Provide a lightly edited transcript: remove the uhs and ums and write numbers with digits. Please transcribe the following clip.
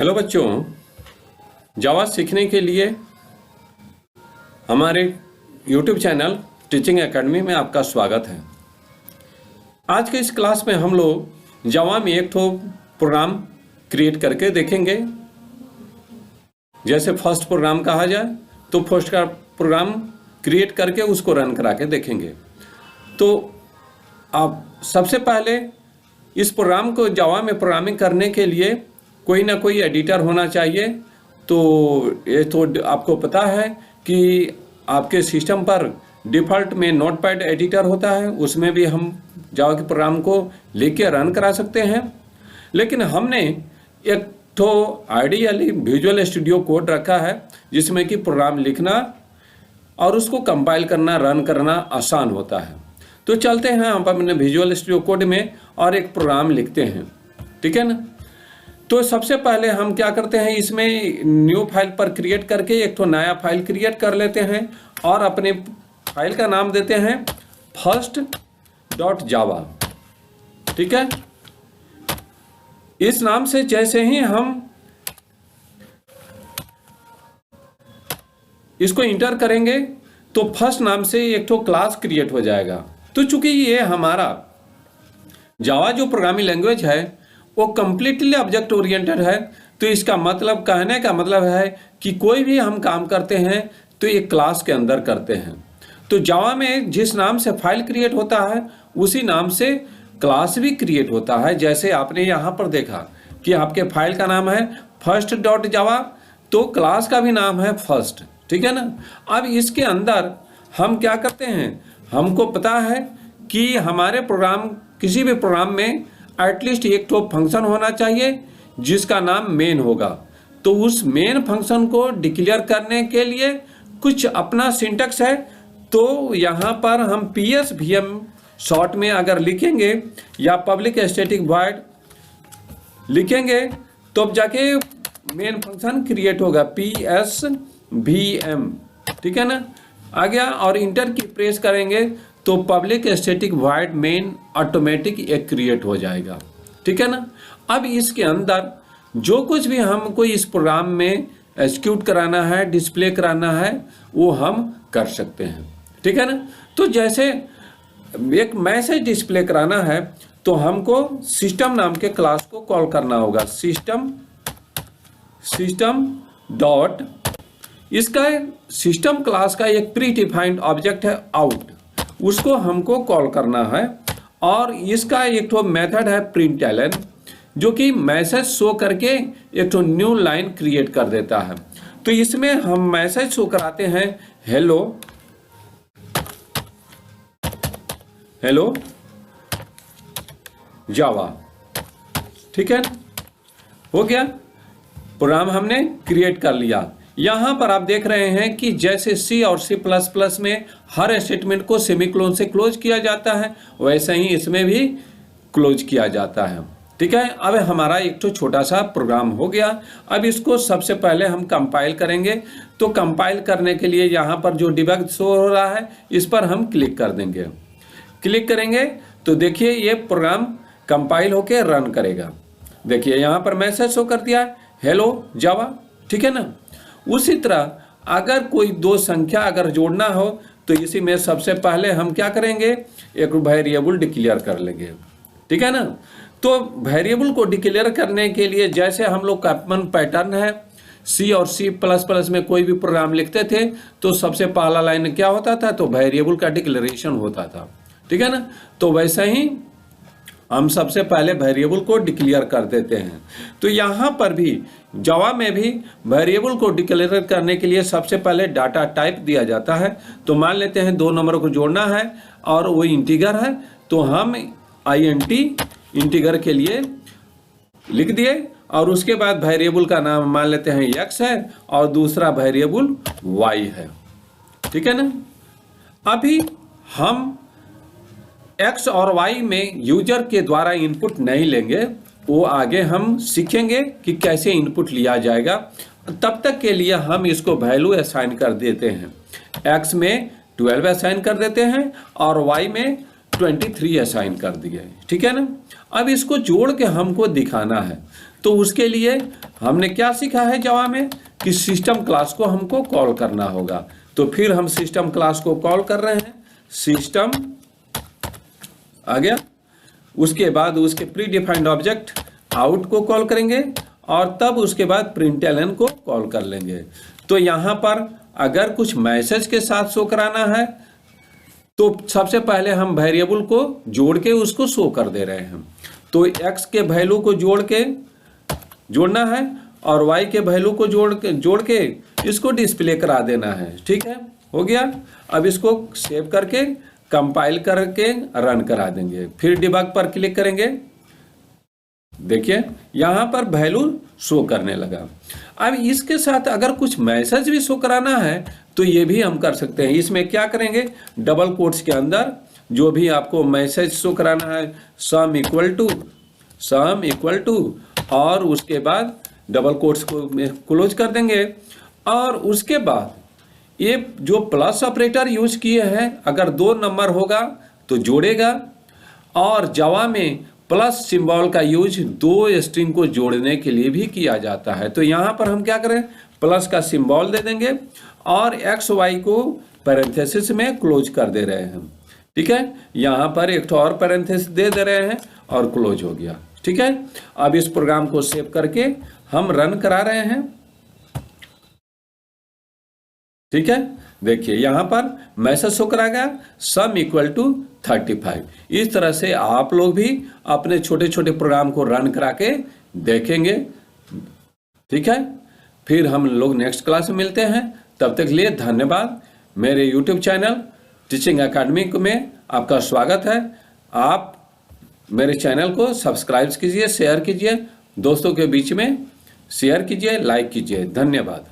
Hello बच्चों, जावा सीखने के लिए हमारे YouTube चैनल टीचिंग एकेडमी में आपका स्वागत है। आज के इस क्लास में हम लोग जावा में एक ठो प्रोग्राम क्रिएट करके देखेंगे। जैसे फर्स्ट प्रोग्राम कहा जाए तो फर्स्ट का प्रोग्राम क्रिएट करके उसको रन करा के देखेंगे। तो आप सबसे पहले इस प्रोग्राम को जावा में प्रोग्रामिंग करने के लिए कोई ना कोई एडिटर होना चाहिए। तो ये तो आपको पता है कि आपके सिस्टम पर डिफ़ॉल्ट में नोटपैड एडिटर होता है, उसमें भी हम जावा के प्रोग्राम को लेके रन करा सकते हैं। लेकिन हमने एक तो आइडियली विजुअल स्टूडियो कोड रखा है जिसमें कि प्रोग्राम लिखना और उसको कंपाइल करना, रन करना आसान होता है। तो चलते हैं हम अपने विजुअल स्टूडियो कोड में और एक प्रोग्राम लिखते हैं, ठीक है ना। तो सबसे पहले हम क्या करते हैं, इसमें न्यू फाइल पर क्रिएट करके एक तो नया फाइल क्रिएट कर लेते हैं और अपने फाइल का नाम देते हैं first.java, ठीक है। इस नाम से जैसे ही हम इसको इंटर करेंगे तो फर्स्ट नाम से एक तो क्लास क्रिएट हो जाएगा। तो चूंकि ये हमारा जावा जो प्रोग्रामिंग लैंग्वेज है वो कंप्लीटली ऑब्जेक्ट ओरिएंटेड है, तो इसका मतलब, कहने का मतलब है कि कोई भी हम काम करते हैं तो एक क्लास के अंदर करते हैं। तो जावा में जिस नाम से फाइल क्रिएट होता है उसी नाम से क्लास भी क्रिएट होता है। जैसे आपने यहाँ पर देखा कि आपके फाइल का नाम है first.java, तो क्लास का भी नाम है फर्स्ट, ठीक है ना। अब इसके अंदर हम क्या करते हैं, हमको पता है कि हमारे प्रोग्राम, किसी भी प्रोग्राम में एटलीस्ट एक तो फंक्शन होना चाहिए जिसका नाम मेन होगा। तो उस मेन फंक्शन को डिक्लेयर करने के लिए कुछ अपना सिंटैक्स है। तो यहाँ पर हम PSVM शॉर्ट में अगर लिखेंगे या पब्लिक स्टैटिक वॉइड लिखेंगे तो अब जाके मेन फंक्शन क्रिएट होगा, PSVM, ठीक है ना। आ गया और इंटर की प्रेस करेंगे तो public static void main automatic एक क्रिएट हो जाएगा, ठीक है ना। अब इसके अंदर जो कुछ भी हमको इस प्रोग्राम में एग्जीक्यूट कराना है, डिस्प्ले कराना है, वो हम कर सकते हैं, ठीक है ना। तो जैसे एक मैसेज डिस्प्ले कराना है तो हमको सिस्टम नाम के क्लास को कॉल करना होगा। सिस्टम डॉट, इसका सिस्टम क्लास का एक प्री डिफाइंड ऑब्जेक्ट है आउट, उसको हमको कॉल करना है। और इसका एक तो मेथड है println जो कि मैसेज शो करके एक तो न्यू लाइन क्रिएट कर देता है। तो इसमें हम मैसेज शो कराते हैं हेलो जावा, ठीक है। हो गया, प्रोग्राम हमने क्रिएट कर लिया। यहाँ पर आप देख रहे हैं कि जैसे C और C++ में हर स्टेटमेंट को सेमीकोलन से क्लोज किया जाता है, वैसे ही इसमें भी क्लोज किया जाता है, ठीक है। अब हमारा एक तो छोटा सा प्रोग्राम हो गया। अब इसको सबसे पहले हम कंपाइल करेंगे। तो कंपाइल करने के लिए यहाँ पर जो डिबग शो हो रहा है इस पर हम क्लिक कर देंगे। क्लिक करेंगे तो देखिए ये प्रोग्राम कंपाइल होके रन करेगा। देखिए यहाँ पर मैसेज शो कर दिया हेलो जावा, ठीक है ना। उसी तरह अगर कोई दो संख्या अगर जोड़ना हो तो इसी में सबसे पहले हम क्या करेंगे, एक वेरिएबल डिक्लेयर कर लेंगे, ठीक है ना। तो वेरिएबल को डिक्लेयर करने के लिए जैसे हम लोग का पैटर्न है, C और C++ में कोई भी प्रोग्राम लिखते थे तो सबसे पहला लाइन क्या होता था, तो वेरिएबल का डिक्लेरेशन होता था, ठीक है ना। तो वैसे ही हम सबसे पहले वेरिएबल को डिक्लेयर कर देते हैं। तो यहाँ पर भी जावा में भी वेरिएबल को डिक्लेयर करने के लिए सबसे पहले डाटा टाइप दिया जाता है। तो मान लेते हैं 2 नंबर को जोड़ना है और वो इंटीगर है, तो हम INT इंटीगर के लिए लिख दिए और उसके बाद वेरिएबल का नाम मान लेते हैं x है और दूसरा वेरिएबल y है, ठीक है ना। अभी हम X और Y में यूजर के द्वारा इनपुट नहीं लेंगे, वो आगे हम सीखेंगे कि कैसे इनपुट लिया जाएगा। तब तक के लिए हम इसको वैल्यू असाइन कर देते हैं। X में 12 असाइन कर देते हैं और Y में 23 असाइन कर दिए, ठीक है ना। अब इसको जोड़ के हमको दिखाना है, तो उसके लिए हमने क्या सीखा है जावा में कि सिस्टम क्लास को हमको कॉल करना होगा। तो फिर हम सिस्टम क्लास को कॉल कर रहे हैं, सिस्टम आ गया, उसके बाद उसके प्री डिफाइंड ऑब्जेक्ट आउट को कॉल करेंगे और तब उसके बाद println को कॉल कर लेंगे। तो यहाँ पर अगर कुछ मैसेज के साथ शो कराना है तो सबसे पहले हम वेरिएबल को जोड़ के उसको शो कर दे रहे हैं। तो x के वैल्यू को जोड़ना है और y के वैल्यू को जोड़ के इसको डिस्प्ले करा देना है, ठीक है, हो गया। अब इसको सेव करके कंपाइल करके रन करा देंगे, फिर डिबग पर क्लिक करेंगे। देखिए यहाँ पर वैल्यू शो करने लगा। अब इसके साथ अगर कुछ मैसेज भी शो कराना है तो ये भी हम कर सकते हैं। इसमें क्या करेंगे, डबल कोट्स के अंदर जो भी आपको मैसेज शो कराना है, सम इक्वल टू और उसके बाद डबल कोट्स को क्लोज कर देंगे। और उसके बाद ये जो प्लस ऑपरेटर यूज किए हैं, अगर 2 नंबर होगा तो जोड़ेगा। और जावा में प्लस सिंबल का यूज 2 स्ट्रिंग को जोड़ने के लिए भी किया जाता है। तो यहाँ पर हम क्या करें, प्लस का सिंबल दे देंगे और एक्स वाई को पैरेंथेसिस में क्लोज कर दे रहे हैं, ठीक है। यहाँ पर एक और पैरेंथेसिस दे रहे हैं और क्लोज हो गया, ठीक है। अब इस प्रोग्राम को सेव करके हम रन करा रहे हैं, ठीक है। देखिए यहाँ पर मैसेज शो करा गया, सम इक्वल टू 35। इस तरह से आप लोग भी अपने छोटे छोटे प्रोग्राम को रन करा के देखेंगे, ठीक है। फिर हम लोग नेक्स्ट क्लास में मिलते हैं, तब तक के लिए धन्यवाद। मेरे यूट्यूब चैनल टीचिंग अकेडमी में आपका स्वागत है। आप मेरे चैनल को सब्सक्राइब कीजिए, शेयर कीजिए, दोस्तों के बीच में शेयर कीजिए, लाइक कीजिए। धन्यवाद।